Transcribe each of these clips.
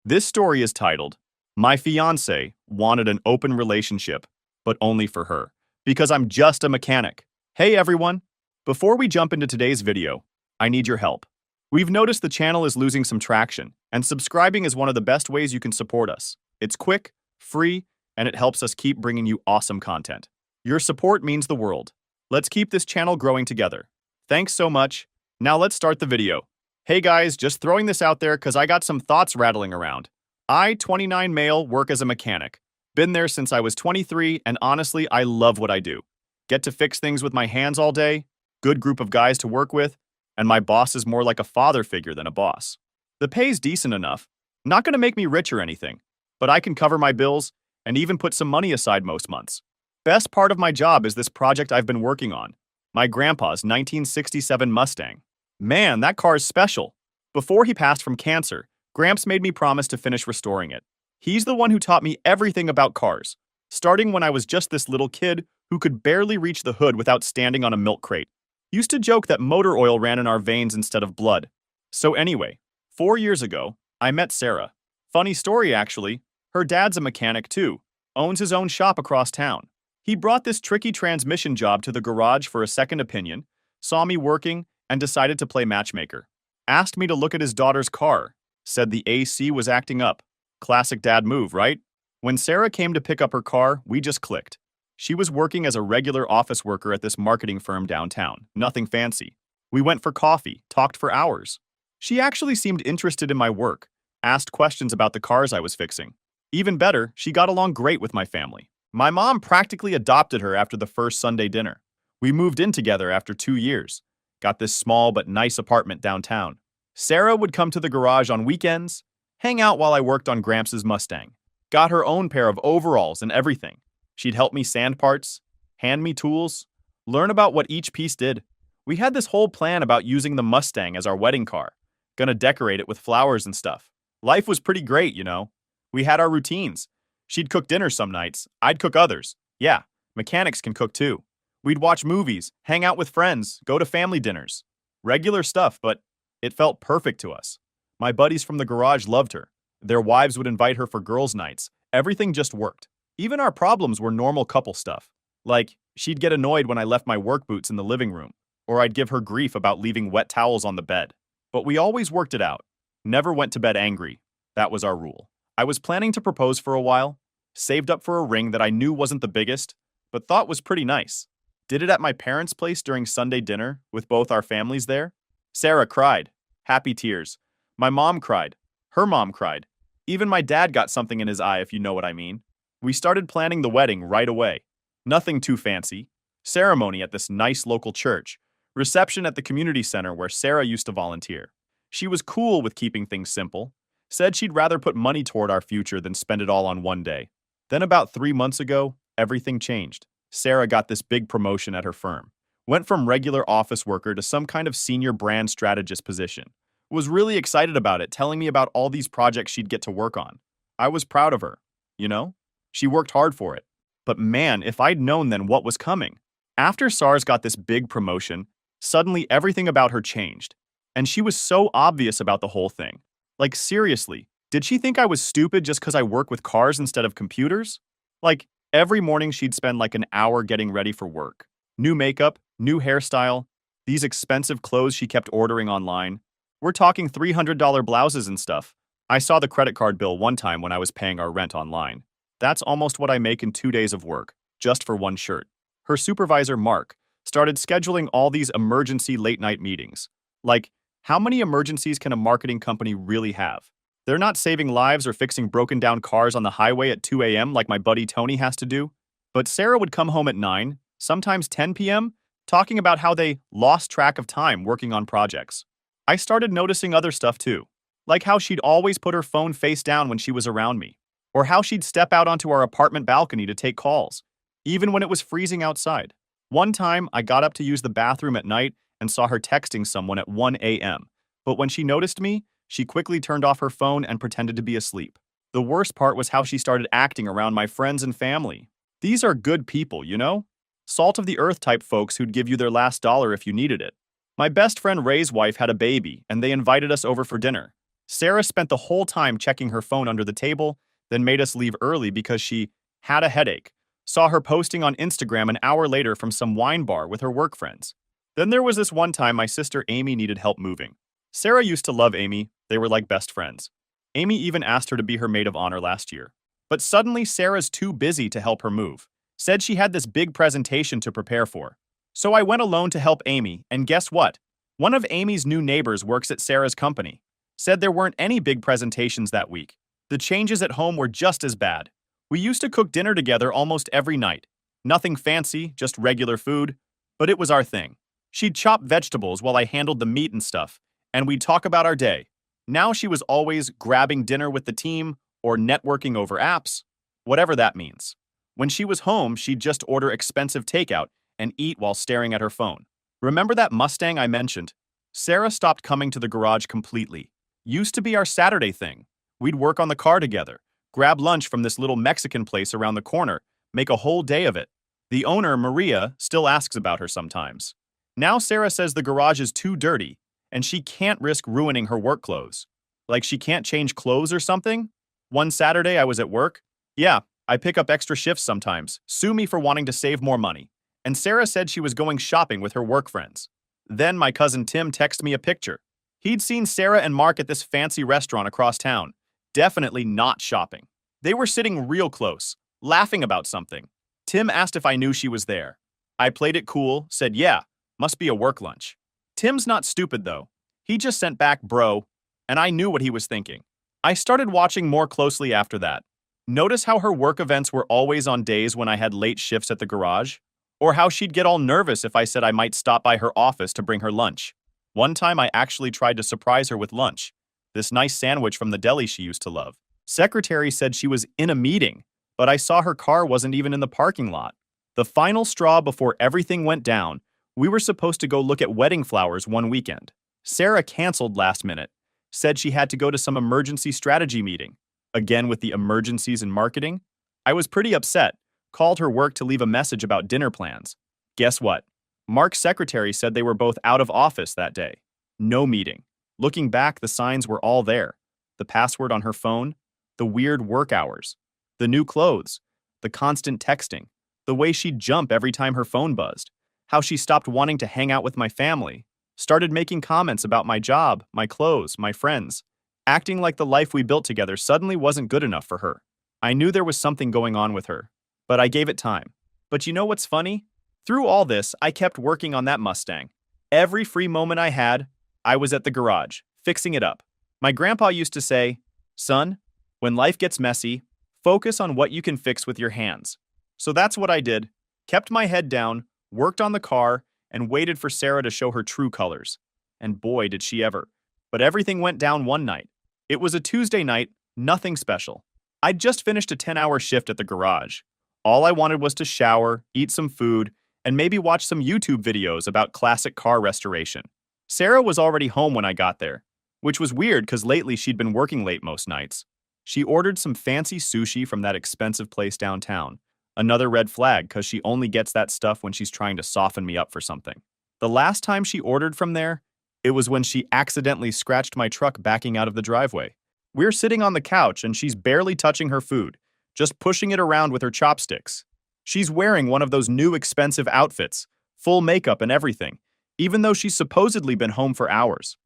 This story is titled, My Fiancé Wanted an Open Relationship, but Only for Her, because I'm just a mechanic. Hey everyone! Before we jump into today's video, I need your help. We've noticed the channel is losing some traction, and subscribing is one of the best ways you can support us. It's quick, free, and it helps us keep bringing you awesome content. Your support means the world. Let's keep this channel growing together. Thanks so much. Now let's start the video. Hey guys, just throwing this out there because I got some thoughts rattling around. I, 29 male, work as a mechanic. Been there since I was 23, and honestly, I love what I do. Get to fix things with my hands all day, good group of guys to work with, and my boss is more like a father figure than a boss. The pay's decent enough. Not gonna make me rich or anything, but I can cover my bills and even put some money aside most months. Best part of my job is this project I've been working on. My grandpa's 1967 Mustang. Man, that car is special. Before he passed from cancer, Gramps made me promise to finish restoring it. He's the one who taught me everything about cars, starting when I was just this little kid who could barely reach the hood without standing on a milk crate. Used to joke that motor oil ran in our veins instead of blood. So anyway, 4 years ago, I met Sarah. Funny story actually, her dad's a mechanic too, owns his own shop across town. He brought this tricky transmission job to the garage for a second opinion, saw me working, and decided to play matchmaker. Asked me to look at his daughter's car, said the AC was acting up. Classic dad move, right? When Sarah came to pick up her car, we just clicked. She was working as a regular office worker at this marketing firm downtown, nothing fancy. We went for coffee, talked for hours. She actually seemed interested in my work, asked questions about the cars I was fixing. Even better, she got along great with my family. My mom practically adopted her after the first Sunday dinner. We moved in together after 2 years. Got this small but nice apartment downtown. Sarah would come to the garage on weekends, hang out while I worked on Gramps' Mustang. Got her own pair of overalls and everything. She'd help me sand parts, hand me tools, learn about what each piece did. We had this whole plan about using the Mustang as our wedding car. Gonna decorate it with flowers and stuff. Life was pretty great, you know. We had our routines. She'd cook dinner some nights, I'd cook others. Yeah, mechanics can cook too. We'd watch movies, hang out with friends, go to family dinners. Regular stuff, but it felt perfect to us. My buddies from the garage loved her. Their wives would invite her for girls' nights. Everything just worked. Even our problems were normal couple stuff. Like, she'd get annoyed when I left my work boots in the living room, or I'd give her grief about leaving wet towels on the bed. But we always worked it out. Never went to bed angry. That was our rule. I was planning to propose for a while, saved up for a ring that I knew wasn't the biggest, but thought was pretty nice. Did it at my parents' place during Sunday dinner, with both our families there. Sarah cried. Happy tears. My mom cried. Her mom cried. Even my dad got something in his eye, if you know what I mean. We started planning the wedding right away. Nothing too fancy. Ceremony at this nice local church. Reception at the community center where Sarah used to volunteer. She was cool with keeping things simple. Said she'd rather put money toward our future than spend it all on one day. Then about 3 months ago, everything changed. Sarah got this big promotion at her firm. Went from regular office worker to some kind of senior brand strategist position. Was really excited about it, telling me about all these projects she'd get to work on. I was proud of her, you know? She worked hard for it. But man, if I'd known then what was coming. After SARS got this big promotion, suddenly everything about her changed. And she was so obvious about the whole thing. Like seriously, did she think I was stupid just because I work with cars instead of computers? Like, every morning she'd spend like an hour getting ready for work. New makeup, new hairstyle, these expensive clothes she kept ordering online. We're talking $300 blouses and stuff. I saw the credit card bill one time when I was paying our rent online. That's almost what I make in 2 days of work, just for one shirt. Her supervisor, Mark, started scheduling all these emergency late-night meetings. Like, how many emergencies can a marketing company really have? They're not saving lives or fixing broken-down cars on the highway at 2 a.m. like my buddy Tony has to do. But Sarah would come home at 9, sometimes 10 p.m., talking about how they lost track of time working on projects. I started noticing other stuff too, like how she'd always put her phone face down when she was around me, or how she'd step out onto our apartment balcony to take calls, even when it was freezing outside. One time, I got up to use the bathroom at night and saw her texting someone at 1 a.m., but when she noticed me, she quickly turned off her phone and pretended to be asleep. The worst part was how she started acting around my friends and family. These are good people, you know? Salt of the earth type folks who'd give you their last dollar if you needed it. My best friend Ray's wife had a baby, and they invited us over for dinner. Sarah spent the whole time checking her phone under the table, then made us leave early because she had a headache. Saw her posting on Instagram an hour later from some wine bar with her work friends. Then there was this one time my sister Amy needed help moving. Sarah used to love Amy, they were like best friends. Amy even asked her to be her maid of honor last year. But suddenly Sarah's too busy to help her move. Said she had this big presentation to prepare for. So I went alone to help Amy, and guess what? One of Amy's new neighbors works at Sarah's company. Said there weren't any big presentations that week. The changes at home were just as bad. We used to cook dinner together almost every night. Nothing fancy, just regular food, but it was our thing. She'd chop vegetables while I handled the meat and stuff, and we'd talk about our day. Now she was always grabbing dinner with the team or networking over apps, whatever that means. When she was home, she'd just order expensive takeout and eat while staring at her phone. Remember that Mustang I mentioned? Sarah stopped coming to the garage completely. Used to be our Saturday thing. We'd work on the car together, grab lunch from this little Mexican place around the corner, make a whole day of it. The owner, Maria, still asks about her sometimes. Now Sarah says the garage is too dirty, and she can't risk ruining her work clothes. Like she can't change clothes or something? One Saturday I was at work. Yeah, I pick up extra shifts sometimes. Sue me for wanting to save more money. And Sarah said she was going shopping with her work friends. Then my cousin Tim texted me a picture. He'd seen Sarah and Mark at this fancy restaurant across town. Definitely not shopping. They were sitting real close, laughing about something. Tim asked if I knew she was there. I played it cool, said yeah, must be a work lunch. Tim's not stupid though. He just sent back bro, and I knew what he was thinking. I started watching more closely after that. Notice how her work events were always on days when I had late shifts at the garage? Or how she'd get all nervous if I said I might stop by her office to bring her lunch. One time I actually tried to surprise her with lunch. This nice sandwich from the deli she used to love. Secretary said she was in a meeting, but I saw her car wasn't even in the parking lot. The final straw before everything went down, we were supposed to go look at wedding flowers one weekend. Sarah canceled last minute, said she had to go to some emergency strategy meeting. Again with the emergencies in marketing? I was pretty upset, called her work to leave a message about dinner plans. Guess what? Mark's secretary said they were both out of office that day. No meeting. Looking back, the signs were all there. The password on her phone, the weird work hours, the new clothes, the constant texting, the way she'd jump every time her phone buzzed, how she stopped wanting to hang out with my family, started making comments about my job, my clothes, my friends, acting like the life we built together suddenly wasn't good enough for her. I knew there was something going on with her, but I gave it time. But you know what's funny? Through all this, I kept working on that Mustang. Every free moment I had, I was at the garage, fixing it up. My grandpa used to say, son, when life gets messy, focus on what you can fix with your hands. So that's what I did. Kept my head down, worked on the car, and waited for Sarah to show her true colors. And boy, did she ever. But everything went down one night. It was a Tuesday night, nothing special. I'd just finished a 10-hour shift at the garage. All I wanted was to shower, eat some food, and maybe watch some YouTube videos about classic car restoration. Sarah was already home when I got there, which was weird because lately she'd been working late most nights. She ordered some fancy sushi from that expensive place downtown. Another red flag because she only gets that stuff when she's trying to soften me up for something. The last time she ordered from there, it was when she accidentally scratched my truck backing out of the driveway. We're sitting on the couch and she's barely touching her food, just pushing it around with her chopsticks. She's wearing one of those new expensive outfits, full makeup and everything, even though she's supposedly been home for hours.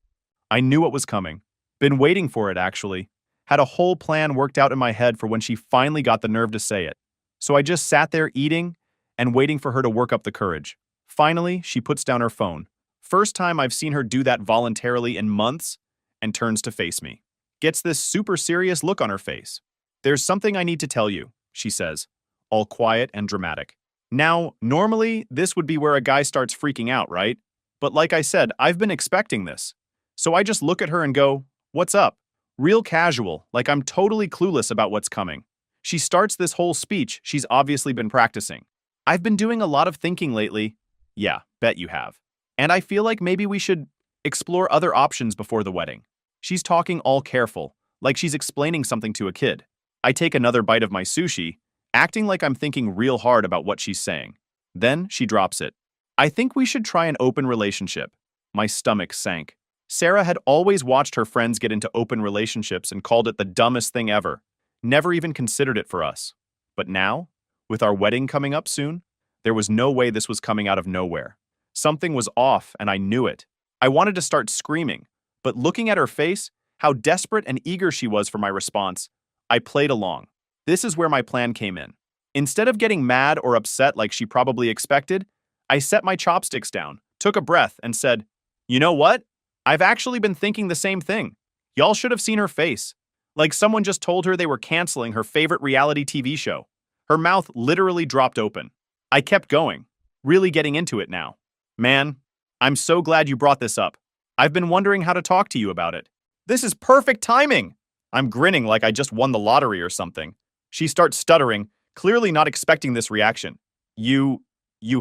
I knew it was coming. Been waiting for it, actually. Had a whole plan worked out in my head for when she finally got the nerve to say it. So I just sat there eating and waiting for her to work up the courage. Finally, she puts down her phone. First time I've seen her do that voluntarily in months, and turns to face me. Gets this super serious look on her face. There's something I need to tell you, she says, all quiet and dramatic. Now, normally, this would be where a guy starts freaking out, right? But like I said, I've been expecting this. So I just look at her and go, what's up? Real casual, like I'm totally clueless about what's coming. She starts this whole speech she's obviously been practicing. I've been doing a lot of thinking lately. Yeah, bet you have. And I feel like maybe we should explore other options before the wedding. She's talking all careful, like she's explaining something to a kid. I take another bite of my sushi, acting like I'm thinking real hard about what she's saying. Then she drops it. I think we should try an open relationship. My stomach sank. Sarah had always watched her friends get into open relationships and called it the dumbest thing ever, never even considered it for us. But now, with our wedding coming up soon, there was no way this was coming out of nowhere. Something was off, and I knew it. I wanted to start screaming, but looking at her face, how desperate and eager she was for my response, I played along. This is where my plan came in. Instead of getting mad or upset like she probably expected, I set my chopsticks down, took a breath, and said, "You know what? I've actually been thinking the same thing. Y'all should have seen her face. Like someone just told her they were canceling her favorite reality TV show. Her mouth literally dropped open. I kept going, really getting into it now. Man, I'm so glad you brought this up. I've been wondering how to talk to you about it. This is perfect timing." I'm grinning like I just won the lottery or something. She starts stuttering, clearly not expecting this reaction. You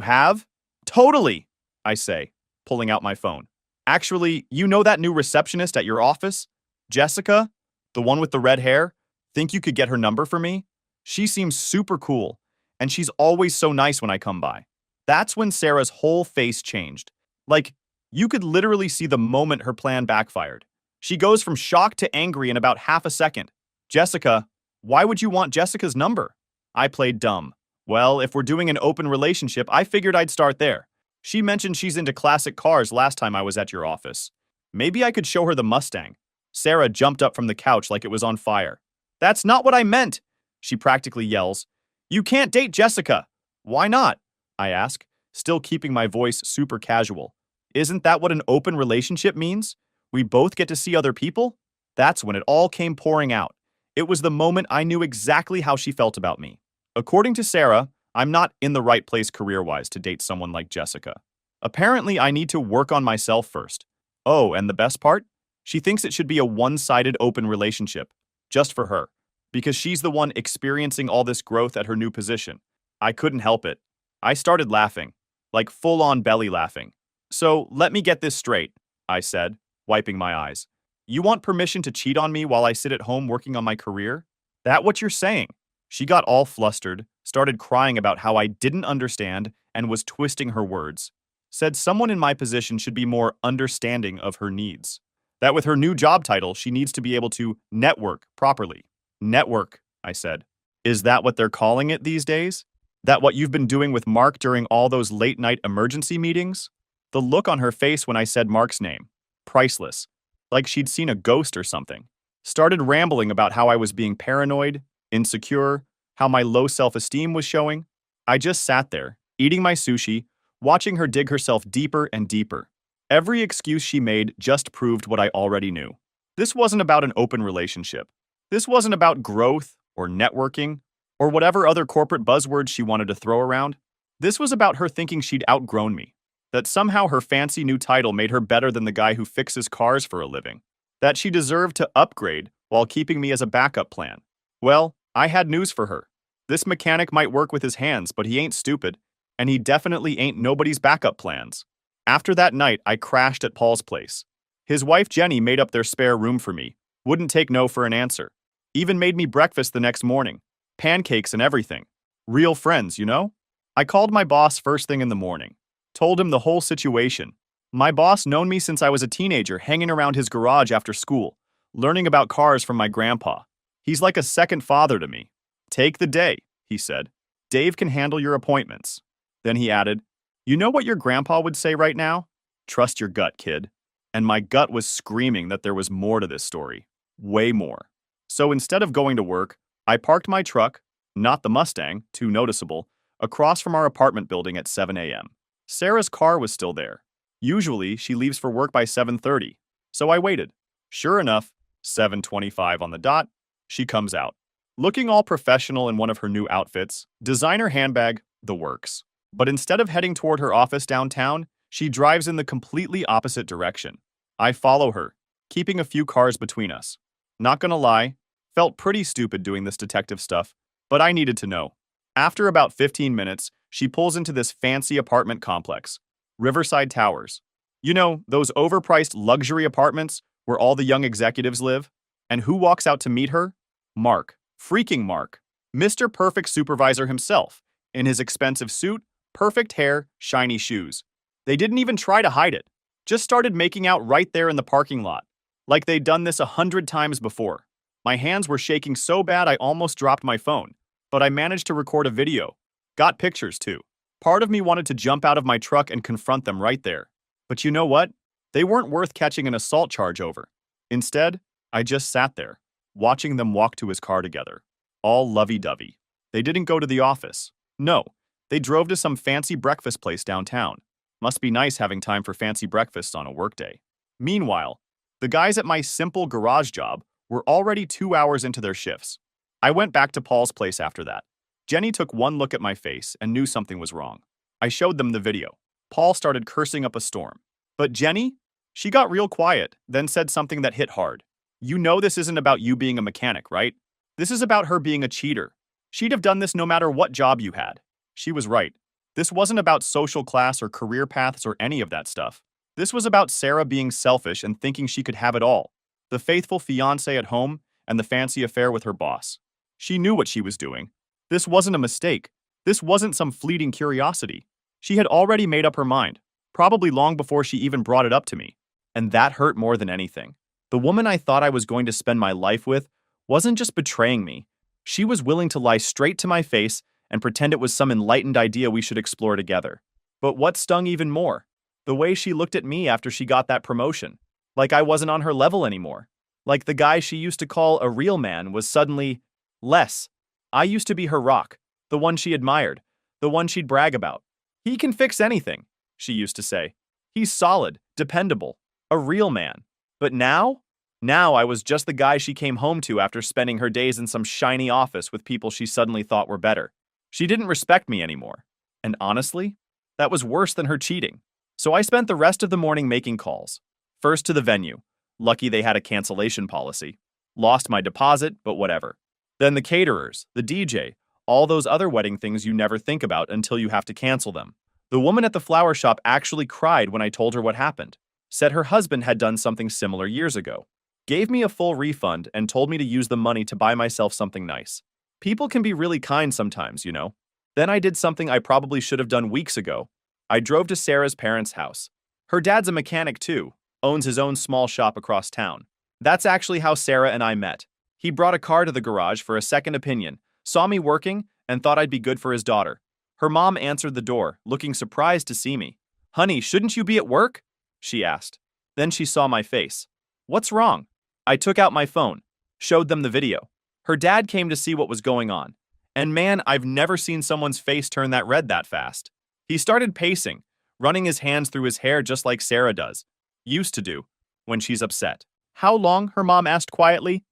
have? Totally, I say, pulling out my phone. Actually, you know that new receptionist at your office? Jessica? The one with the red hair? Think you could get her number for me? She seems super cool, and she's always so nice when I come by. That's when Sarah's whole face changed. Like, you could literally see the moment her plan backfired. She goes from shock to angry in about half a second. Jessica, why would you want Jessica's number? I played dumb. Well, if we're doing an open relationship, I figured I'd start there. She mentioned she's into classic cars last time I was at your office. Maybe I could show her the Mustang. Sarah jumped up from the couch like it was on fire. That's not what I meant, she practically yells. You can't date Jessica. Why not? I ask, still keeping my voice super casual. Isn't that what an open relationship means? We both get to see other people? That's when it all came pouring out. It was the moment I knew exactly how she felt about me. According to Sarah, I'm not in the right place career-wise to date someone like Jessica. Apparently, I need to work on myself first. Oh, and the best part? She thinks it should be a one-sided open relationship, just for her, because she's the one experiencing all this growth at her new position. I couldn't help it. I started laughing, like full-on belly laughing. So, let me get this straight, I said, wiping my eyes. You want permission to cheat on me while I sit at home working on my career? That what you're saying? She got all flustered, started crying about how I didn't understand and was twisting her words. Said someone in my position should be more understanding of her needs. That with her new job title, she needs to be able to network properly. Network, I said. Is that what they're calling it these days? That what you've been doing with Mark during all those late-night emergency meetings? The look on her face when I said Mark's name. Priceless. Like she'd seen a ghost or something. Started rambling about how I was being paranoid, insecure, how my low self-esteem was showing. I just sat there, eating my sushi, watching her dig herself deeper and deeper. Every excuse she made just proved what I already knew. This wasn't about an open relationship. This wasn't about growth or networking or whatever other corporate buzzwords she wanted to throw around. This was about her thinking she'd outgrown me. That somehow her fancy new title made her better than the guy who fixes cars for a living. That she deserved to upgrade while keeping me as a backup plan. Well, I had news for her. This mechanic might work with his hands, but he ain't stupid, and he definitely ain't nobody's backup plans. After that night, I crashed at Paul's place. His wife Jenny made up their spare room for me, wouldn't take no for an answer. Even made me breakfast the next morning, pancakes and everything. Real friends, you know? I called my boss first thing in the morning. Told him the whole situation. My boss known me since I was a teenager hanging around his garage after school, learning about cars from my grandpa. He's like a second father to me. Take the day, he said. Dave can handle your appointments. Then he added, you know what your grandpa would say right now? Trust your gut, kid. And my gut was screaming that there was more to this story. Way more. So instead of going to work, I parked my truck, not the Mustang, too noticeable, across from our apartment building at 7 a.m. Sarah's car was still there. Usually, she leaves for work by 7:30, so I waited. Sure enough, 7:25 on the dot, she comes out. Looking all professional in one of her new outfits, designer handbag, the works. But instead of heading toward her office downtown, she drives in the completely opposite direction. I follow her, keeping a few cars between us. Not gonna lie, felt pretty stupid doing this detective stuff, but I needed to know. After about 15 minutes, she pulls into this fancy apartment complex, Riverside Towers. You know, those overpriced luxury apartments where all the young executives live? And who walks out to meet her? Mark. Freaking Mark. Mr. Perfect Supervisor himself, in his expensive suit, perfect hair, shiny shoes. They didn't even try to hide it. Just started making out right there in the parking lot, like they'd done this 100 times before. My hands were shaking so bad I almost dropped my phone, but I managed to record a video. Got pictures too. Part of me wanted to jump out of my truck and confront them right there. But you know what? They weren't worth catching an assault charge over. Instead, I just sat there, watching them walk to his car together, all lovey-dovey. They didn't go to the office. No, they drove to some fancy breakfast place downtown. Must be nice having time for fancy breakfasts on a workday. Meanwhile, the guys at my simple garage job were already 2 hours into their shifts. I went back to Paul's place after that. Jenny took one look at my face and knew something was wrong. I showed them the video. Paul started cursing up a storm. But Jenny? She got real quiet, then said something that hit hard. You know this isn't about you being a mechanic, right? This is about her being a cheater. She'd have done this no matter what job you had. She was right. This wasn't about social class or career paths or any of that stuff. This was about Sarah being selfish and thinking she could have it all. The faithful fiancé at home and the fancy affair with her boss. She knew what she was doing. This wasn't a mistake. This wasn't some fleeting curiosity. She had already made up her mind, probably long before she even brought it up to me. And that hurt more than anything. The woman I thought I was going to spend my life with wasn't just betraying me. She was willing to lie straight to my face and pretend it was some enlightened idea we should explore together. But what stung even more? The way she looked at me after she got that promotion. Like I wasn't on her level anymore. Like the guy she used to call a real man was suddenly less. I used to be her rock, the one she admired, the one she'd brag about. He can fix anything, she used to say. He's solid, dependable, a real man. But now I was just the guy she came home to after spending her days in some shiny office with people she suddenly thought were better. She didn't respect me anymore. And honestly, that was worse than her cheating. So I spent the rest of the morning making calls. First to the venue. Lucky they had a cancellation policy. Lost my deposit, but whatever. Then the caterers, the DJ, all those other wedding things you never think about until you have to cancel them. The woman at the flower shop actually cried when I told her what happened. Said her husband had done something similar years ago. Gave me a full refund and told me to use the money to buy myself something nice. People can be really kind sometimes, you know. Then I did something I probably should have done weeks ago. I drove to Sarah's parents' house. Her dad's a mechanic too, owns his own small shop across town. That's actually how Sarah and I met. He brought a car to the garage for a second opinion, saw me working, and thought I'd be good for his daughter. Her mom answered the door, looking surprised to see me. "Honey, shouldn't you be at work?" she asked. Then she saw my face. "What's wrong?" I took out my phone, showed them the video. Her dad came to see what was going on. And man, I've never seen someone's face turn that red that fast. He started pacing, running his hands through his hair just like Sarah does. Used to do, when she's upset. "How long?" her mom asked quietly.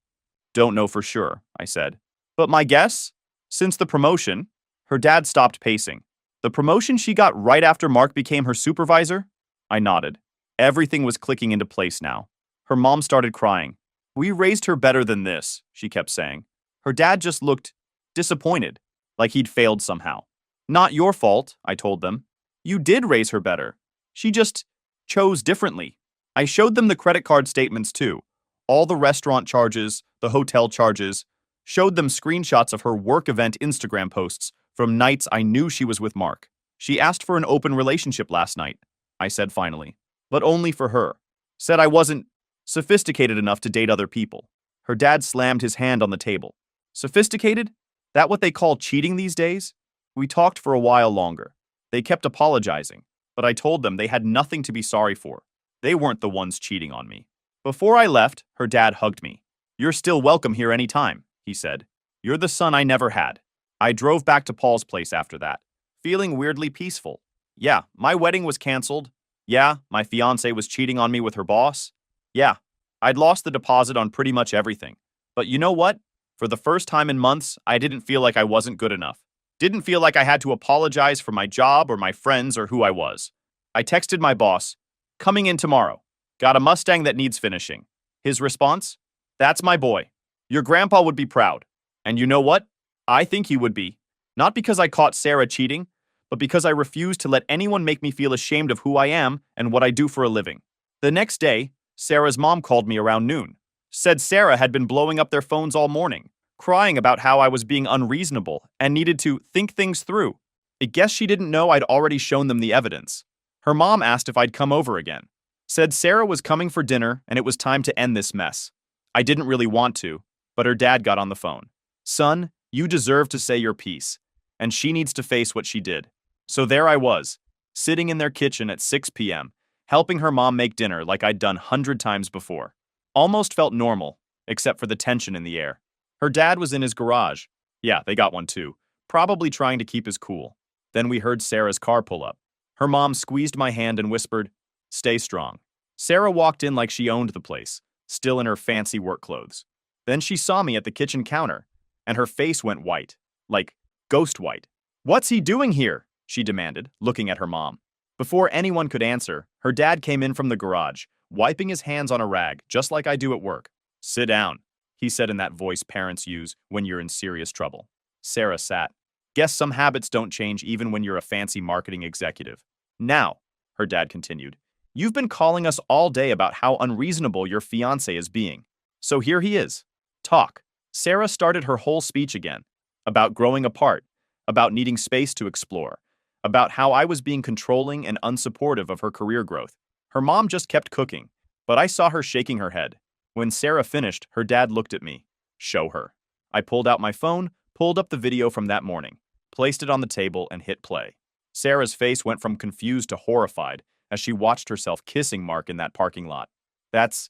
"Don't know for sure," I said. "But my guess? Since the promotion." Her dad stopped pacing. "The promotion she got right after Mark became her supervisor?" I nodded. Everything was clicking into place now. Her mom started crying. "We raised her better than this," she kept saying. Her dad just looked disappointed, like he'd failed somehow. "Not your fault," I told them. "You did raise her better. She just chose differently." I showed them the credit card statements too. All the restaurant charges, the hotel charges. Showed them screenshots of her work event Instagram posts from nights I knew she was with Mark. "She asked for an open relationship last night," I said finally. "But only for her. Said I wasn't sophisticated enough to date other people." Her dad slammed his hand on the table. "Sophisticated? That what they call cheating these days?" We talked for a while longer. They kept apologizing, but I told them they had nothing to be sorry for. They weren't the ones cheating on me. Before I left, her dad hugged me. "You're still welcome here anytime," he said. "You're the son I never had." I drove back to Paul's place after that, feeling weirdly peaceful. Yeah, my wedding was canceled. Yeah, my fiancée was cheating on me with her boss. Yeah, I'd lost the deposit on pretty much everything. But you know what? For the first time in months, I didn't feel like I wasn't good enough. Didn't feel like I had to apologize for my job or my friends or who I was. I texted my boss, "Coming in tomorrow. Got a Mustang that needs finishing." His response? "That's my boy. Your grandpa would be proud." And you know what? I think he would be. Not because I caught Sarah cheating, but because I refused to let anyone make me feel ashamed of who I am and what I do for a living. The next day, Sarah's mom called me around noon. Said Sarah had been blowing up their phones all morning, crying about how I was being unreasonable and needed to think things through. I guess she didn't know I'd already shown them the evidence. Her mom asked if I'd come over again. Said Sarah was coming for dinner and it was time to end this mess. I didn't really want to, but her dad got on the phone. Son, you deserve to say your piece, and she needs to face what she did. So there I was, sitting in their kitchen at 6 p.m., helping her mom make dinner like I'd done 100 times before. Almost felt normal, except for the tension in the air. Her dad was in his garage. Yeah, they got one too, probably trying to keep his cool. Then we heard Sarah's car pull up. Her mom squeezed my hand and whispered, "Stay strong." Sarah walked in like she owned the place, still in her fancy work clothes. Then she saw me at the kitchen counter, and her face went white, like ghost white. "What's he doing here?" she demanded, looking at her mom. Before anyone could answer, her dad came in from the garage, wiping his hands on a rag, just like I do at work. "Sit down," he said in that voice parents use when you're in serious trouble. Sarah sat. "Guess some habits don't change even when you're a fancy marketing executive. Now," her dad continued, "you've been calling us all day about how unreasonable your fiancé is being. So here he is. Talk." Sarah started her whole speech again, about growing apart, about needing space to explore, about how I was being controlling and unsupportive of her career growth. Her mom just kept cooking, but I saw her shaking her head. When Sarah finished, her dad looked at me. "Show her." I pulled out my phone, pulled up the video from that morning, placed it on the table, and hit play. Sarah's face went from confused to horrified as she watched herself kissing Mark in that parking lot. That's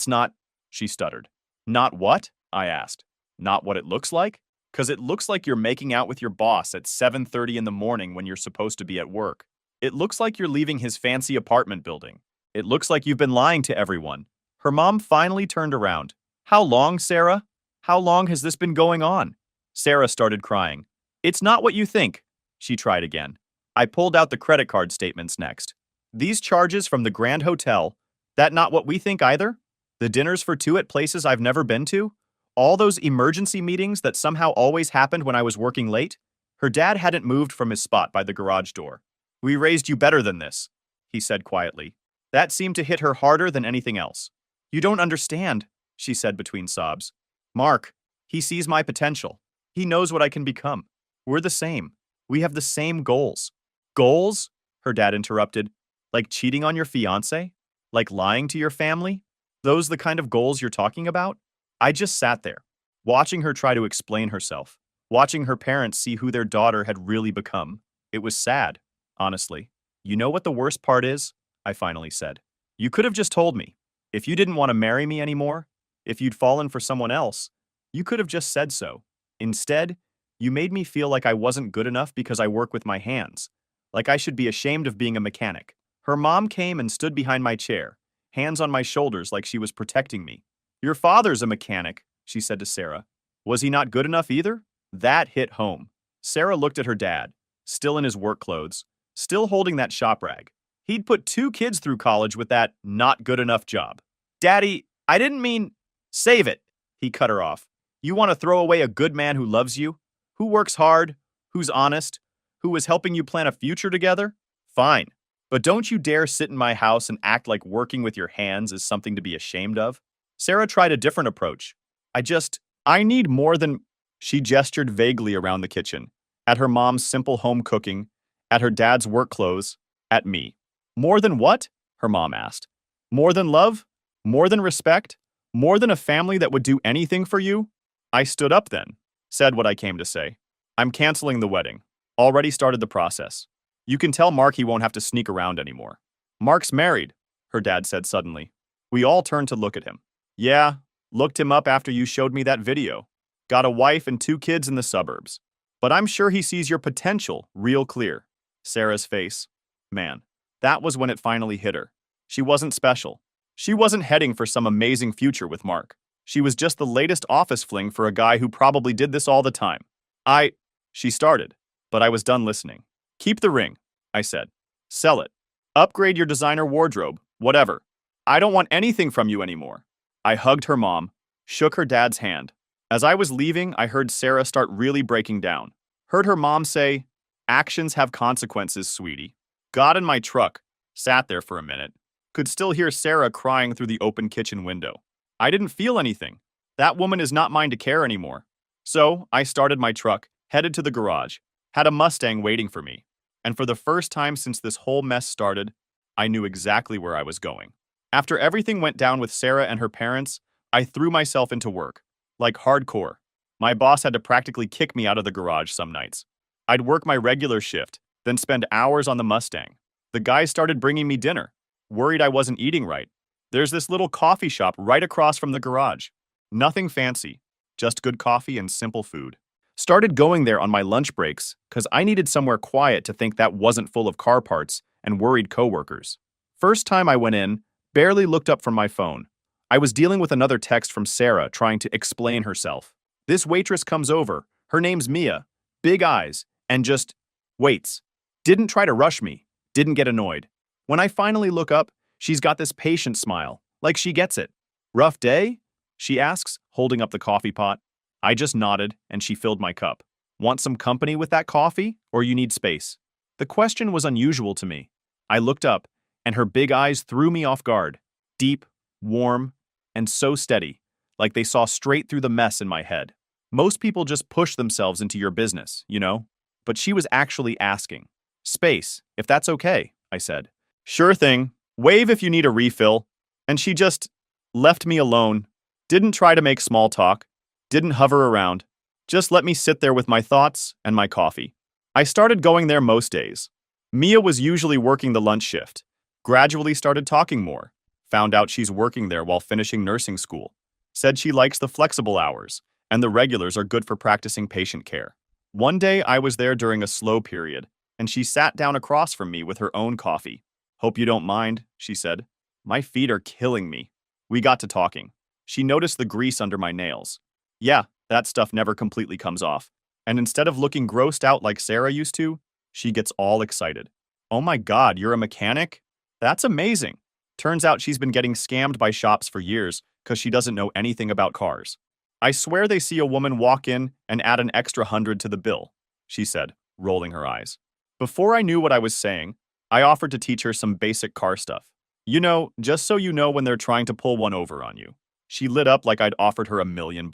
not," she stuttered. "Not what?" I asked. "Not what it looks like? 'Cause it looks like you're making out with your boss at 7:30 in the morning when you're supposed to be at work. It looks like you're leaving his fancy apartment building. It looks like you've been lying to everyone." Her mom finally turned around. "How long, Sarah? How long has this been going on?" Sarah started crying. "It's not what you think." She tried again. I pulled out the credit card statements next. "These charges from the Grand Hotel, that not what we think either? The dinners for two at places I've never been to? All those emergency meetings that somehow always happened when I was working late?" Her dad hadn't moved from his spot by the garage door. "We raised you better than this," he said quietly. That seemed to hit her harder than anything else. "You don't understand," she said between sobs. "Mark, he sees my potential. He knows what I can become. We're the same. We have the same goals." "Goals?" her dad interrupted. "Like cheating on your fiancé? Like lying to your family? Those the kind of goals you're talking about?" I just sat there, watching her try to explain herself, watching her parents see who their daughter had really become. It was sad, honestly. "You know what the worst part is?" I finally said. "You could have just told me. If you didn't want to marry me anymore, if you'd fallen for someone else, you could have just said so. Instead, you made me feel like I wasn't good enough because I work with my hands, like I should be ashamed of being a mechanic." Her mom came and stood behind my chair, hands on my shoulders like she was protecting me. "Your father's a mechanic," she said to Sarah. "Was he not good enough either?" That hit home. Sarah looked at her dad, still in his work clothes, still holding that shop rag. He'd put 2 kids through college with that not good enough job. "Daddy, I didn't mean—" "Save it," he cut her off. "You want to throw away a good man who loves you, who works hard, who's honest, who is helping you plan a future together? Fine. But don't you dare sit in my house and act like working with your hands is something to be ashamed of." Sarah tried a different approach. I need more than—" She gestured vaguely around the kitchen, at her mom's simple home cooking, at her dad's work clothes, at me. "More than what?" her mom asked. "More than love? More than respect? More than a family that would do anything for you?" I stood up then, said what I came to say. "I'm canceling the wedding. Already started the process. You can tell Mark he won't have to sneak around anymore." "Mark's married," her dad said suddenly. We all turned to look at him. "Yeah, looked him up after you showed me that video. Got a wife and 2 kids in the suburbs. But I'm sure he sees your potential real clear." Sarah's face. Man, that was when it finally hit her. She wasn't special. She wasn't heading for some amazing future with Mark. She was just the latest office fling for a guy who probably did this all the time. She started, but I was done listening. "Keep the ring," I said. "Sell it. Upgrade your designer wardrobe, whatever. I don't want anything from you anymore." I hugged her mom, shook her dad's hand. As I was leaving, I heard Sarah start really breaking down. Heard her mom say, "Actions have consequences, sweetie." Got in my truck, sat there for a minute. Could still hear Sarah crying through the open kitchen window. I didn't feel anything. That woman is not mine to care anymore. So I started my truck, headed to the garage, had a Mustang waiting for me. And for the first time since this whole mess started, I knew exactly where I was going. After everything went down with Sarah and her parents, I threw myself into work. Like hardcore. My boss had to practically kick me out of the garage some nights. I'd work my regular shift, then spend hours on the Mustang. The guys started bringing me dinner, worried I wasn't eating right. There's this little coffee shop right across from the garage. Nothing fancy, just good coffee and simple food. Started going there on my lunch breaks because I needed somewhere quiet to think that wasn't full of car parts and worried coworkers. First time I went in, barely looked up from my phone. I was dealing with another text from Sarah trying to explain herself. This waitress comes over, her name's Mia, big eyes, and just waits. Didn't try to rush me, didn't get annoyed. When I finally look up, she's got this patient smile, like she gets it. Rough day? She asks, holding up the coffee pot. I just nodded, and she filled my cup. Want some company with that coffee, or you need space? The question was unusual to me. I looked up, and her big eyes threw me off guard. Deep, warm, and so steady, like they saw straight through the mess in my head. Most people just push themselves into your business, you know? But she was actually asking. Space, if that's okay, I said. Sure thing. Wave if you need a refill. And she just left me alone. Didn't try to make small talk. Didn't hover around. Just let me sit there with my thoughts and my coffee. I started going there most days. Mia was usually working the lunch shift. Gradually started talking more. Found out she's working there while finishing nursing school. Said she likes the flexible hours, and the regulars are good for practicing patient care. One day I was there during a slow period, and she sat down across from me with her own coffee. Hope you don't mind, she said. My feet are killing me. We got to talking. She noticed the grease under my nails. Yeah, that stuff never completely comes off. And instead of looking grossed out like Sarah used to, she gets all excited. Oh my God, you're a mechanic? That's amazing. Turns out she's been getting scammed by shops for years because she doesn't know anything about cars. I swear they see a woman walk in and add an extra 100 to the bill, she said, rolling her eyes. Before I knew what I was saying, I offered to teach her some basic car stuff. You know, just so you know when they're trying to pull one over on you. She lit up like I'd offered her $1 million.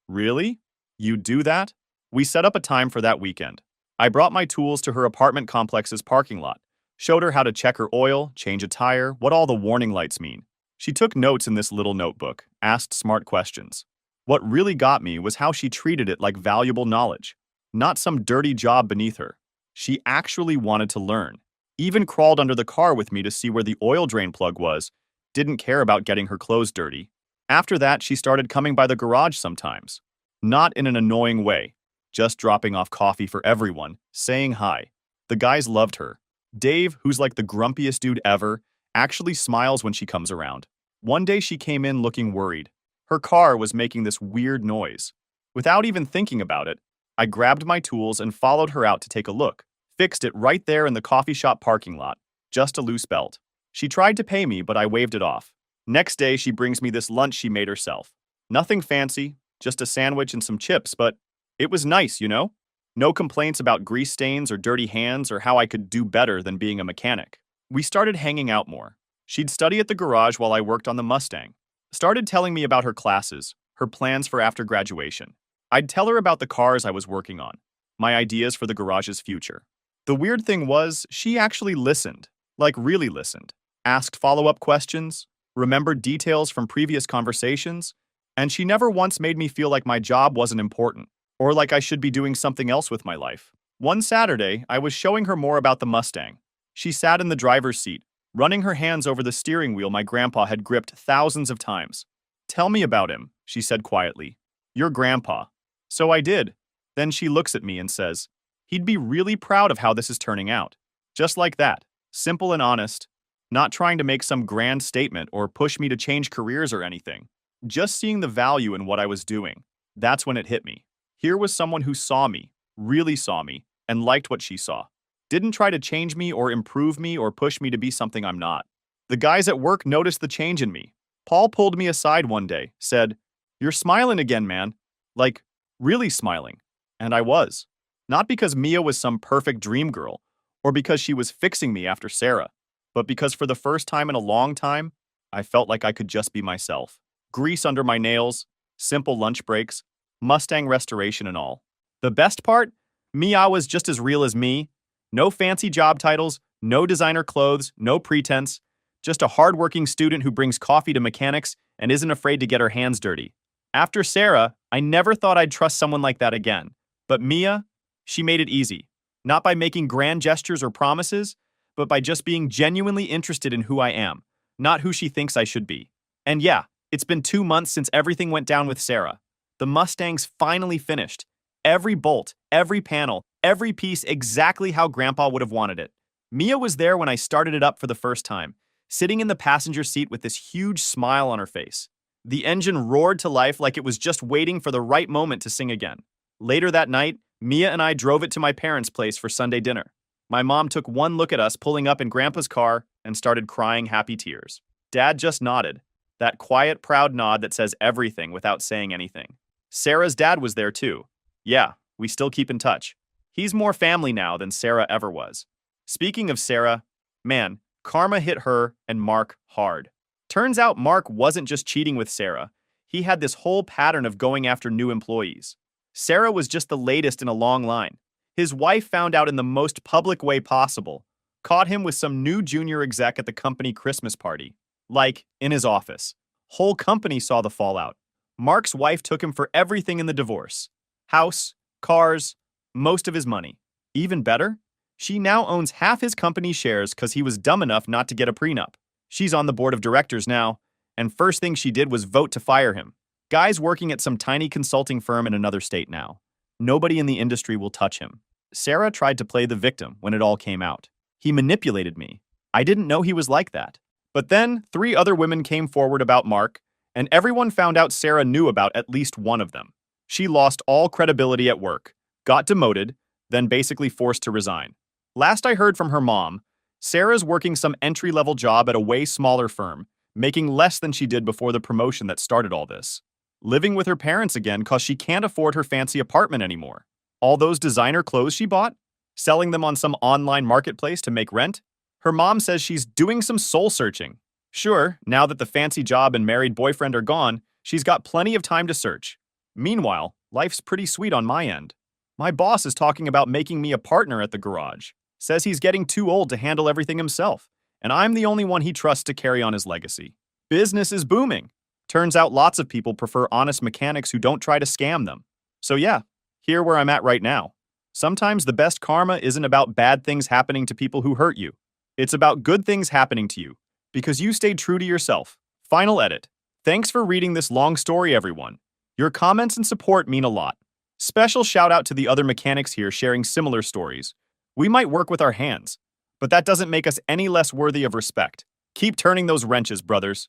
Really? You do that? We set up a time for that weekend. I brought my tools to her apartment complex's parking lot, showed her how to check her oil, change a tire, what all the warning lights mean. She took notes in this little notebook, asked smart questions. What really got me was how she treated it like valuable knowledge, not some dirty job beneath her. She actually wanted to learn. Even crawled under the car with me to see where the oil drain plug was, didn't care about getting her clothes dirty. After that, she started coming by the garage sometimes. Not in an annoying way, just dropping off coffee for everyone, saying hi. The guys loved her. Dave, who's like the grumpiest dude ever, actually smiles when she comes around. One day she came in looking worried. Her car was making this weird noise. Without even thinking about it, I grabbed my tools and followed her out to take a look. Fixed it right there in the coffee shop parking lot. Just a loose belt. She tried to pay me, but I waved it off. Next day, she brings me this lunch she made herself. Nothing fancy, just a sandwich and some chips, but it was nice, you know? No complaints about grease stains or dirty hands or how I could do better than being a mechanic. We started hanging out more. She'd study at the garage while I worked on the Mustang. Started telling me about her classes, her plans for after graduation. I'd tell her about the cars I was working on, my ideas for the garage's future. The weird thing was, she actually listened, like really listened, asked follow-up questions, remembered details from previous conversations, and she never once made me feel like my job wasn't important, or like I should be doing something else with my life. One Saturday, I was showing her more about the Mustang. She sat in the driver's seat, running her hands over the steering wheel my grandpa had gripped thousands of times. Tell me about him, she said quietly. Your grandpa. So I did. Then she looks at me and says, he'd be really proud of how this is turning out. Just like that. Simple and honest. Not trying to make some grand statement or push me to change careers or anything. Just seeing the value in what I was doing. That's when it hit me. Here was someone who saw me, really saw me, and liked what she saw. Didn't try to change me or improve me or push me to be something I'm not. The guys at work noticed the change in me. Paul pulled me aside one day, said, "You're smiling again, man." Like, really smiling. And I was. Not because Mia was some perfect dream girl, or because she was fixing me after Sarah, but because for the first time in a long time, I felt like I could just be myself. Grease under my nails, simple lunch breaks, Mustang restoration and all. The best part? Mia was just as real as me. No fancy job titles, No designer clothes, no pretense, just a hardworking student who brings coffee to mechanics and isn't afraid to get her hands dirty. After Sarah, I never thought I'd trust someone like that again. But Mia, she made it easy. Not by making grand gestures or promises, but by just being genuinely interested in who I am, not who she thinks I should be. And yeah, it's been 2 months since everything went down with Sarah. The Mustang's finally finished. Every bolt, every panel, every piece exactly how Grandpa would have wanted it. Mia was there when I started it up for the first time, sitting in the passenger seat with this huge smile on her face. The engine roared to life like it was just waiting for the right moment to sing again. Later that night, Mia and I drove it to my parents' place for Sunday dinner. My mom took one look at us pulling up in Grandpa's car and started crying happy tears. Dad just nodded, that quiet, proud nod that says everything without saying anything. Sarah's dad was there too. Yeah, we still keep in touch. He's more family now than Sarah ever was. Speaking of Sarah, man, karma hit her and Mark hard. Turns out Mark wasn't just cheating with Sarah. He had this whole pattern of going after new employees. Sarah was just the latest in a long line. His wife found out in the most public way possible, caught him with some new junior exec at the company Christmas party. Like, in his office. Whole company saw the fallout. Mark's wife took him for everything in the divorce. House, cars, most of his money. Even better, she now owns half his company's shares because he was dumb enough not to get a prenup. She's on the board of directors now, and first thing she did was vote to fire him. Guy's working at some tiny consulting firm in another state now. Nobody in the industry will touch him. Sarah tried to play the victim when it all came out. He manipulated me. I didn't know he was like that. But then 3 other women came forward about Mark, and everyone found out Sarah knew about at least one of them. She lost all credibility at work, got demoted, then basically forced to resign. Last I heard from her mom, Sarah's working some entry-level job at a way smaller firm, making less than she did before the promotion that started all this. Living with her parents again cause she can't afford her fancy apartment anymore. All those designer clothes she bought? Selling them on some online marketplace to make rent? Her mom says she's doing some soul-searching. Sure, now that the fancy job and married boyfriend are gone, she's got plenty of time to search. Meanwhile, life's pretty sweet on my end. My boss is talking about making me a partner at the garage. Says he's getting too old to handle everything himself, and I'm the only one he trusts to carry on his legacy. Business is booming. Turns out lots of people prefer honest mechanics who don't try to scam them. So yeah, here where I'm at right now. Sometimes the best karma isn't about bad things happening to people who hurt you. It's about good things happening to you, because you stayed true to yourself. Final edit. Thanks for reading this long story, everyone. Your comments and support mean a lot. Special shout out to the other mechanics here sharing similar stories. We might work with our hands, but that doesn't make us any less worthy of respect. Keep turning those wrenches, brothers.